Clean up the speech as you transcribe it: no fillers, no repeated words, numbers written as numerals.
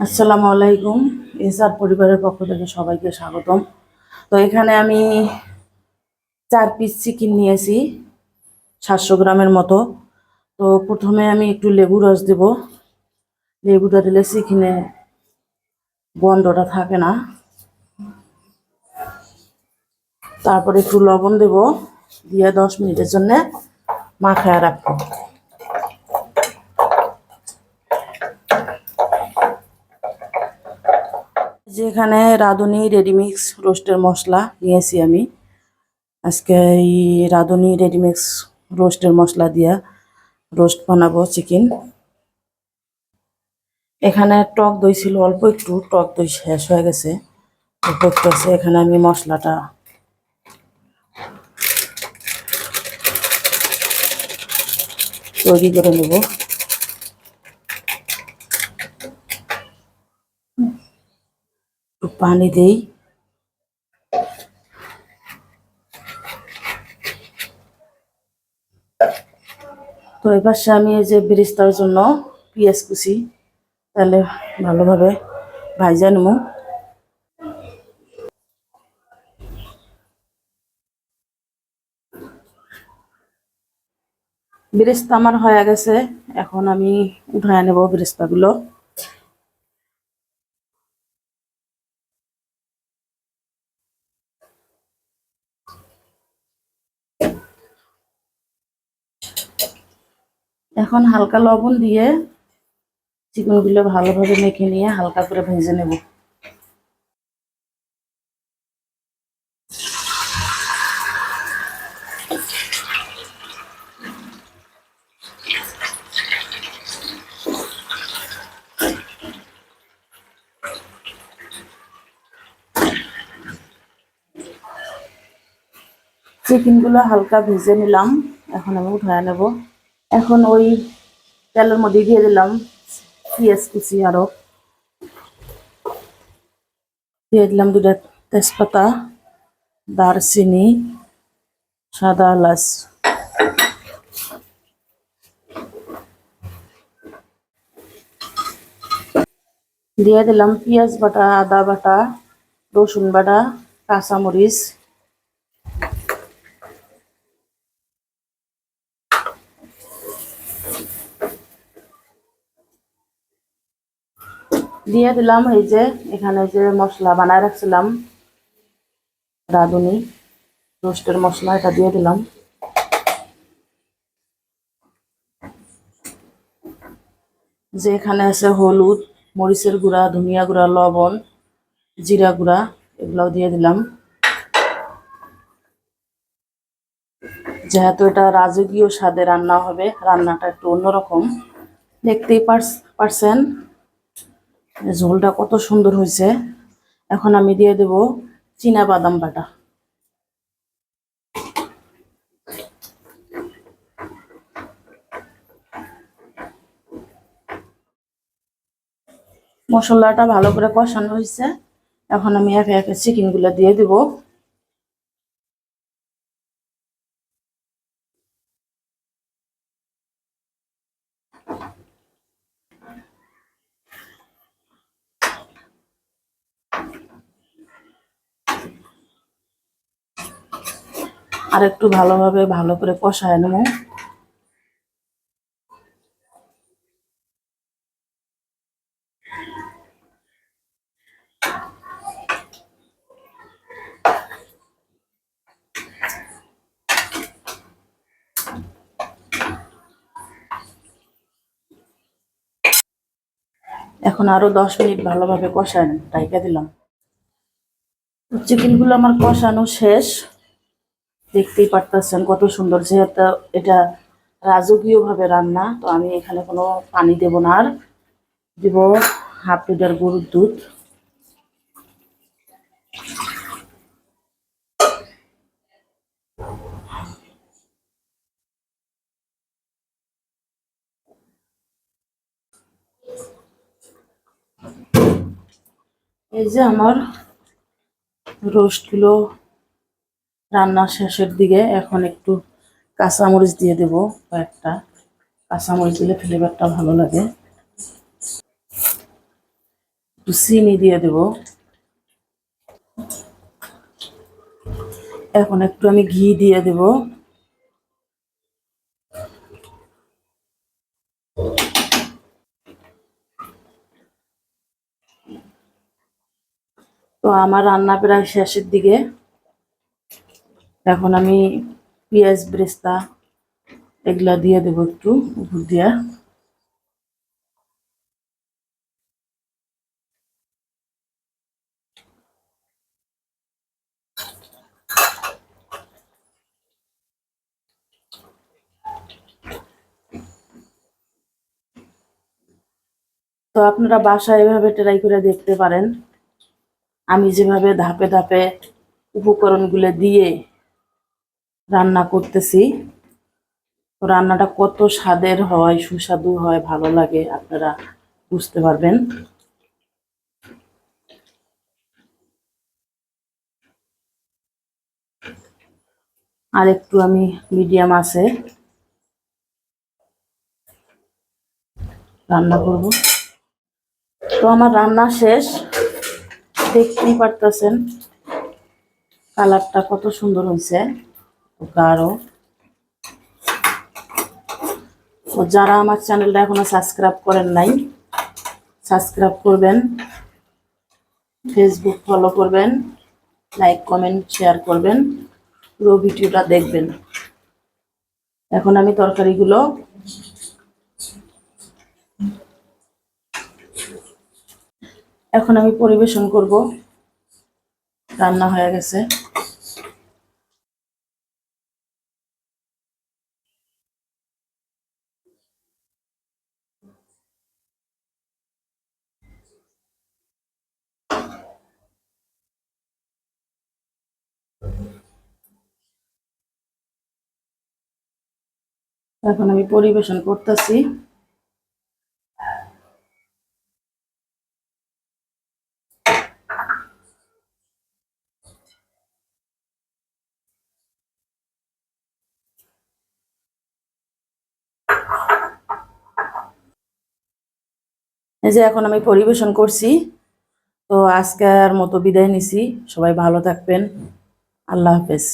আসসালামু আলাইকুম। এসআর পরিবারের পক্ষ থেকে সবাইকে স্বাগতম। তো এখানে আমি 4 পিস চিকেন নিয়েছি, 700 গ্রামের মতো। তো প্রথমে আমি একটু লেবু রস দেব। লেবুটা দিলে চিকেনে গন্ধটা থাকে না। তারপরে একটু লবণ দেব, দিয়ে 10 মিনিটের জন্য মাখায় রাখবো। যেখানে রাঁধুনি রেডিমিক্স রোস্টের মশলা নিয়েছি আমি। আজকে এই রাঁধুনি রেডিমিক্স রোস্টের মশলা দিয়ে রোস্ট বানাবো চিকেন। এখানে টক দই ছিল অল্প একটু, টক দই শেষ হয়ে গেছে, অল্প একটু আছে। এখানে আমি মশলাটা তৈরি করে নেব। একটু পানি দেই। তো এবার আমি এই যে বেরেস্তার জন্য পেঁয়াজ কুচি তাহলে ভালোভাবে ভাজা নেব। বেরেস্তা আমার হয়ে গেছে, এখন আমি উঠায় নেব বেরেস্তাগুলো। এখন হালকা লবণ দিয়ে চিকেনগুলো ভালোভাবে মেখে নিয়ে হালকা করে ভেজে নেব। চিকেনগুলো হালকা ভেজে নিলাম, এখন আমি উঠায় নেব। এখন ওই তেলের মধ্যে দিয়ে দিলাম পেঁয়াজ কুচি, আরো দিয়ে দিলাম 2টা তেজপাতা, দারচিনি, সাদা এলাচ, দিয়ে দিলাম পেঁয়াজ বাটা, আদা বাটা, রসুন বাটা, কাঁচামরিচ, দিয়ে দিলাম এই যে এখানে যে মশলা বানায় রাখছিলাম রাঁধুনি রোস্টের মশলা, এটা দিয়ে দিলাম। যে এখানে আছে হলুদ, মরিচের গুঁড়া, ধনিয়া গুঁড়া, লবণ, জিরা গুঁড়া, এগুলাও দিয়ে দিলাম। যেহেতু এটা রাজকীয় স্বাদে রান্না হবে, রান্নাটা একটু অন্যরকম। দেখতেই পারছেন ঝোলটা কত সুন্দর হয়েছে। এখন আমি দিয়ে দেব চীনা বাদাম বাটা। মশলাটা ভালো করে কষানো হয়েছে, এখন আমি একে একে চিকেনগুলো দিয়ে দেব। আর একটু ভালোভাবে ভালো করে কষায় নেব। এখন আরো 10 মিনিট ভালোভাবে কষায় ঢাইকা দিলাম। চিকেনগুলো আমার কষানো শেষ, দেখতেই পারতেছেন কত সুন্দর। যেহেতু এটা রাজকীয়ভাবে রান্না। তো আমি এখানে কোনো পানি দেব না, আর দিব হাফ লিটার গরুর দুধ। এই যে আমার রোস্টগুলো রান্নার শেষের দিকে, এখন একটু কাঁচামরিচ দিয়ে দেব। কয়েকটা কাঁচামরিচ দিলে ফ্লেভারটা ভালো লাগে। একটু চিনি দিয়ে দেব। এখন একটু আমি ঘি দিয়ে দেব। তো আমার রান্না প্রায় শেষের দিকে। এখন আমি পেঁয়াজ ব্রেস্তা এগুলা দিয়ে দেবো একটু উপর দিয়া। তো আপনারা বাসায় এভাবে ট্রাই করে দেখতে পারেন। আমি যেভাবে ধাপে ধাপে উপকরণগুলো দিয়ে রান্না করতেছি, তো রান্নাটা কত স্বাদের হয়, সুস্বাদু হয়, ভালো লাগে, আপনারা বুঝতে পারবেন। আর একটু আমি মিডিয়াম আছে রান্না করব। তো আমার রান্না শেষ, দেখতেই পারতেছেন কালারটা কত সুন্দর হয়েছে, গাঢ়। তো যারা আমার চ্যানেলটা এখনো সাবস্ক্রাইব করেন নাই, সাবস্ক্রাইব করবেন, ফেসবুক ফলো করবেন, লাইক কমেন্ট শেয়ার করবেন, পুরো ভিডিওটা দেখবেন। এখন আমি তরকারিগুলো পরিবেশন করব। রান্না হয়ে গেছে। এখন আমি পরিবেশন করতেছি। এই যে এখন আমি পরিবেশন করছি। তো আজকের মতো বিদায় নিছি। সবাই ভালো থাকবেন। আল্লাহ হাফেজ।